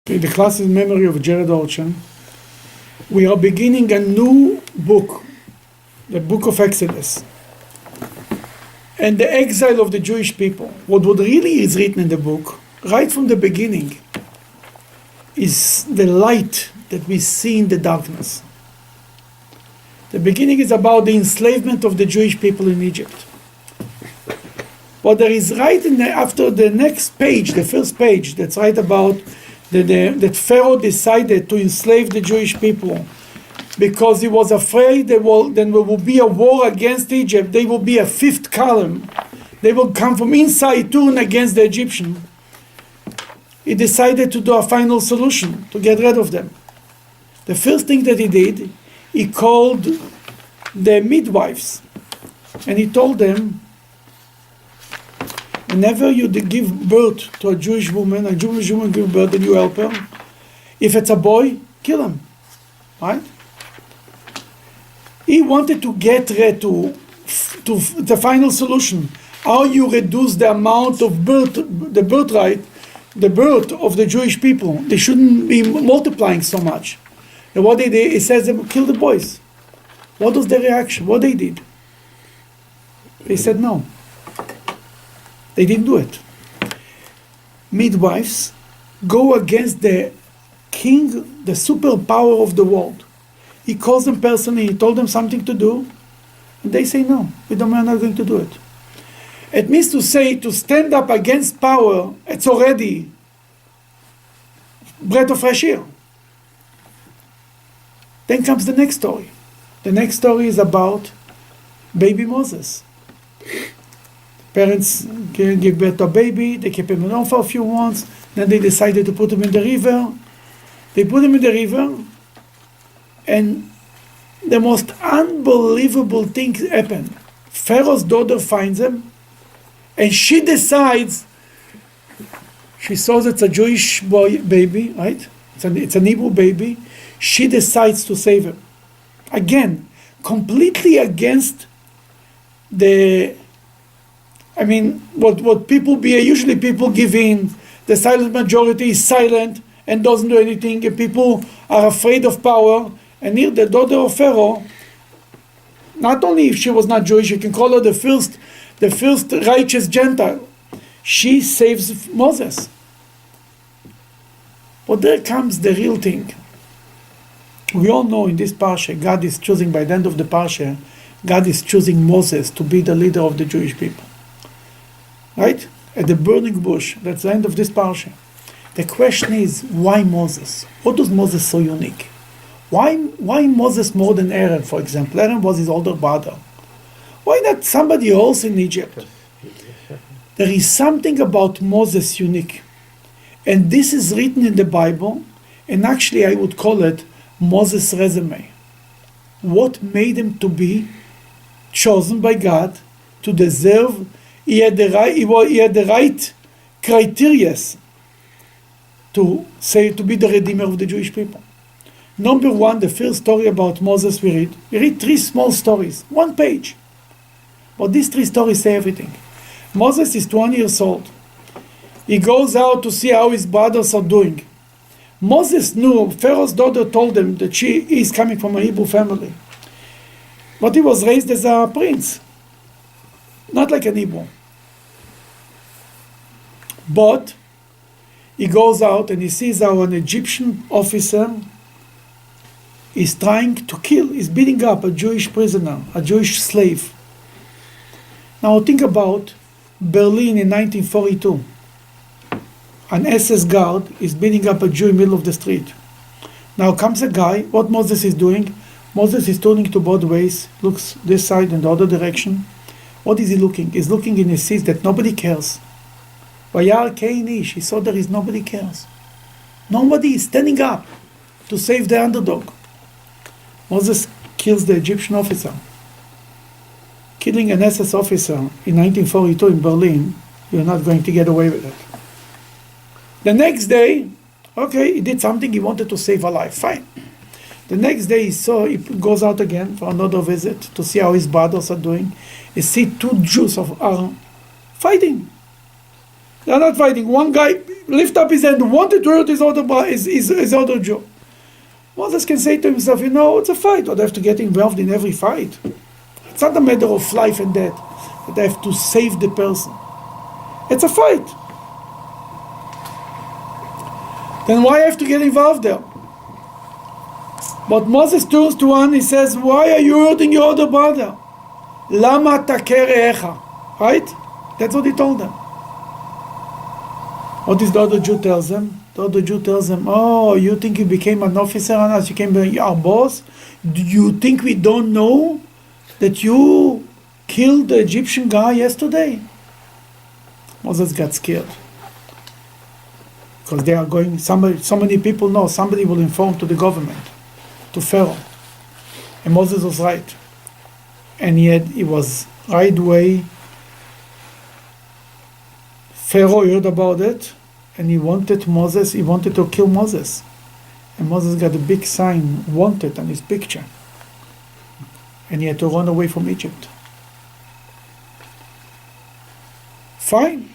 In the class in memory of Jared Orchan, we are beginning a new book, the book of Exodus, and the exile of the Jewish people. What really is written in the book, right from the beginning, is the light that we see in the darkness. The beginning is about the enslavement of the Jewish people in Egypt. What there is right after the next page, the first page, that's right about that Pharaoh decided to enslave the Jewish people because he was afraid there will be a war against Egypt. They will be a fifth column. They will come from inside turn against the Egyptian. He decided to do a final solution to get rid of them. The first thing that he did, he called the midwives and he told them, whenever you give birth to a Jewish woman gives birth and you help her, if it's a boy, kill him, right? He wanted to get rid to the final solution. How you reduce the amount of birth, the birthright, the birth of the Jewish people. They shouldn't be multiplying so much. And what they did, he says, kill the boys. What was their reaction? What they did? They said no. They didn't do it. Midwives go against the king, the superpower of the world. He calls them personally, he told them something to do, and they say no, we're not going to do it. It means to say, to stand up against power, it's already breath of fresh air. Then comes the next story. The next story is about baby Moses. Parents give birth to a baby, they keep him alone for a few months, then they decided to put him in the river. They put him in the river, and the most unbelievable thing happened. Pharaoh's daughter finds him, and she decides, she saws it's a Jewish boy, baby, right? It's an Hebrew baby. She decides to save him. Again, completely against what people usually people give in. The silent majority is silent and doesn't do anything, and people are afraid of power. And here the daughter of Pharaoh, not only if she was not Jewish, you can call her the first righteous Gentile. She saves Moses. But there comes the real thing. We all know in this Parshat, God is choosing, by the end of the Parshat, God is choosing Moses to be the leader of the Jewish people. Right? At the burning bush, that's the end of this Parshat. The question is, why Moses? What does Moses so unique? Why Moses more than Aaron, for example? Aaron was his older brother. Why not somebody else in Egypt? There is something about Moses unique. And this is written in the Bible, and actually I would call it Moses' resume. What made him to be chosen by God to deserve? He had the right criteria to be the redeemer of the Jewish people. Number one, the first story about Moses we read three small stories, 1 page. But these 3 stories say everything. Moses is 20 years old. He goes out to see how his brothers are doing. Moses knew, Pharaoh's daughter told him that she is coming from a Hebrew family. But he was raised as a prince, not like an Hebrew. But he goes out and he sees how an Egyptian officer is trying to kill, is beating up a Jewish prisoner, a Jewish slave. Now think about Berlin in 1942. An SS guard is beating up a Jew in the middle of the street. Now comes a guy, what Moses is doing? Moses is turning to both ways, looks this side and the other direction. What is he looking? He's looking and he sees that nobody cares. Vayar kein ish, he saw there is nobody cares. Nobody is standing up to save the underdog. Moses kills the Egyptian officer. Killing an SS officer in 1942 in Berlin, you're not going to get away with it. The next day, okay, he did something, he wanted to save a life, fine. The next day he goes out again for another visit to see how his brothers are doing. He sees 2 Jews are fighting. They are not fighting. One guy lift up his hand, wanted to hurt his other Jew. Moses can say to himself, it's a fight. But I have to get involved in every fight. It's not a matter of life and death. That I have to save the person. It's a fight. Then why I have to get involved there? But Moses turns to one, he says, why are you hurting your other brother? Lama taker echa. Right? That's what he told them. What does the other Jew tells them? The other Jew tells them, oh, you think you became an officer on us? You became our boss? Do you think we don't know that you killed the Egyptian guy yesterday? Moses got scared. Because they are going, so many people know, somebody will inform to the government, to Pharaoh. And Moses was right. And yet he was right way. Pharaoh heard about it, and he wanted to kill Moses. And Moses got a big sign, wanted, on his picture. And he had to run away from Egypt. Fine.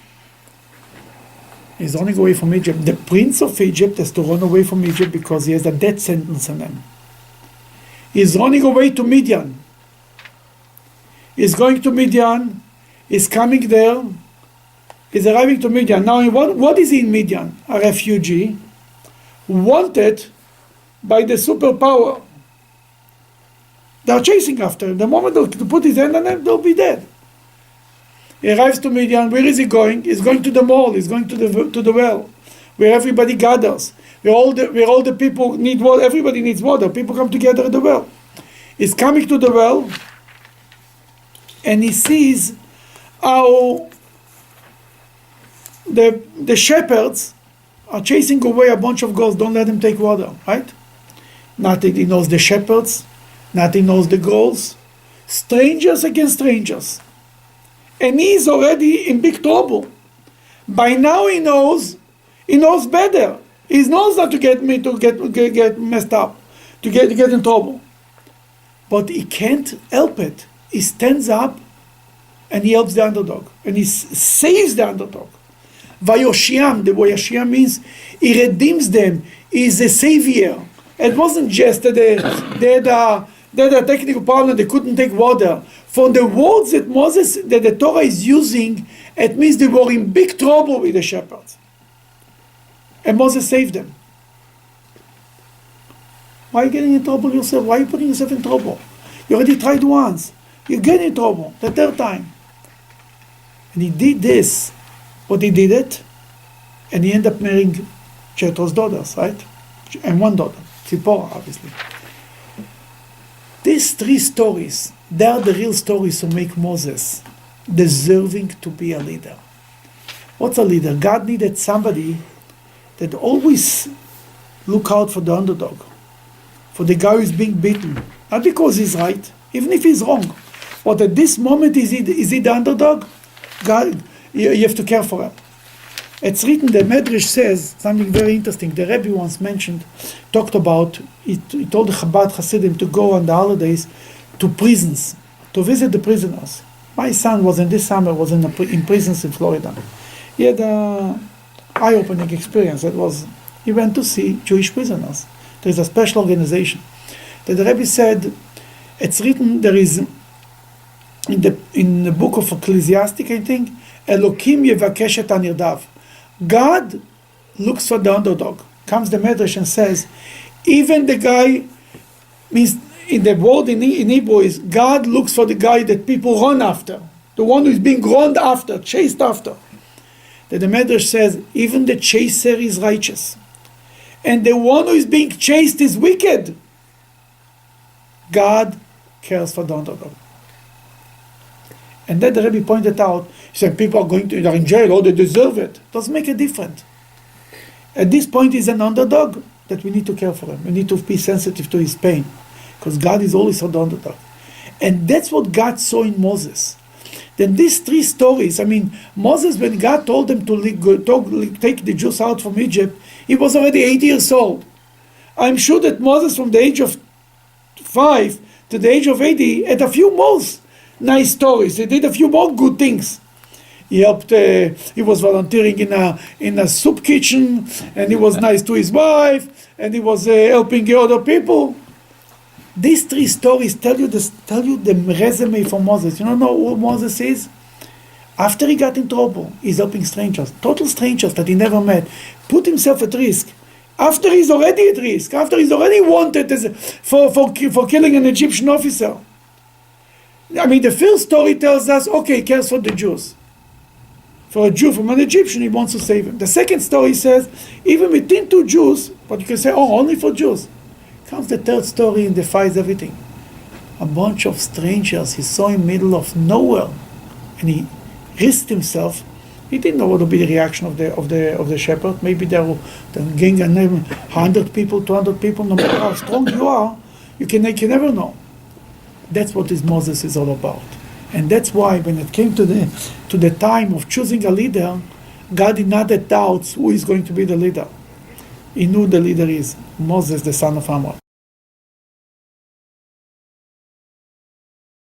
He's running away from Egypt. The prince of Egypt has to run away from Egypt because he has a death sentence on him. He's running away to Midian. He's going to Midian. He's coming there. He's arriving to Midian. Now, what is he in Midian? A refugee, wanted by the superpower. They are chasing after him. The moment they put his hand on him, they'll be dead. He arrives to Midian. Where is he going? He's going to the mall. He's going to the well, where everybody gathers. Where all the people need water. Everybody needs water. People come together at the well. He's coming to the well, and he sees how the shepherds are chasing away a bunch of goats. Don't let them take water, right? Nothing. He knows the shepherds. Nothing knows the goats. Strangers against strangers. And he's already in big trouble. By now he knows better. He knows not to get messed up, to get in trouble. But he can't help it. He stands up and he helps the underdog. And he saves the underdog. Vayoshiam, the word Yoshiam means he redeems them. He is a savior. It wasn't just that they had a technical problem, they couldn't take water. From the words that the Torah is using, it means they were in big trouble with the shepherds. And Moses saved them. Why are you getting in trouble yourself? Why are you putting yourself in trouble? You already tried once. You get in trouble the third time. And he did this. But he did it. And he ended up marrying Jethro's daughters, right? And one daughter, Zipporah, obviously. These three stories, they are the real stories who make Moses deserving to be a leader. What's a leader? God needed somebody that always look out for the underdog, for the guy who's being beaten. Not because he's right, even if he's wrong. But at this moment, is he the underdog? God, you have to care for him. It's written, the Medrash says something very interesting. The Rabbi once talked about, he told the Chabad Hasidim to go on the holidays to prisons, to visit the prisoners. My son was in prisons in Florida. He had an eye-opening experience. He went to see Jewish prisoners. There's a special organization. The Rabbi said, it's written, there is, in the book of Ecclesiastic, I think, Elokim yevakesh et hanirdav. God looks for the underdog. Comes the Medrash and says, even the guy, means in the word in Hebrew is, God looks for the guy that people run after. The one who is being run after, chased after. That the Medrash says, even the chaser is righteous. And the one who is being chased is wicked. God cares for the underdog. And then the Rabbi pointed out, he said, people they're in jail, they deserve it. Doesn't make a difference. At this point, he's an underdog that we need to care for him. We need to be sensitive to his pain. Because God is always for the underdog. And that's what God saw in Moses. Then these three stories, Moses, when God told him to take the Jews out from Egypt, he was already 8 years old. I'm sure that Moses, from the age of 5 to the age of 80, had a few more nice stories. He did a few more good things. He helped. He was volunteering in a soup kitchen, and he was nice to his wife, and he was helping other people. These three stories tell you the resume for Moses. You don't know who Moses is? After he got in trouble, he's helping strangers, total strangers that he never met, put himself at risk. After he's already at risk, after he's already wanted for killing an Egyptian officer. I mean, the first story tells us, okay, he cares for the Jews. For a Jew from an Egyptian, he wants to save him. The second story says, even between two Jews, but you can say, oh, only for Jews. Comes the third story and defies everything. A bunch of strangers he saw in the middle of nowhere, and he risked himself. He didn't know what would be the reaction of the shepherd. Maybe they were gang 100 people, 200 people. No matter how strong you are, you can never know. That's what this Moses is all about, and that's why when it came to the time of choosing a leader, God did not have doubts who is going to be the leader. He knew the leader is Moses, the son of Amram.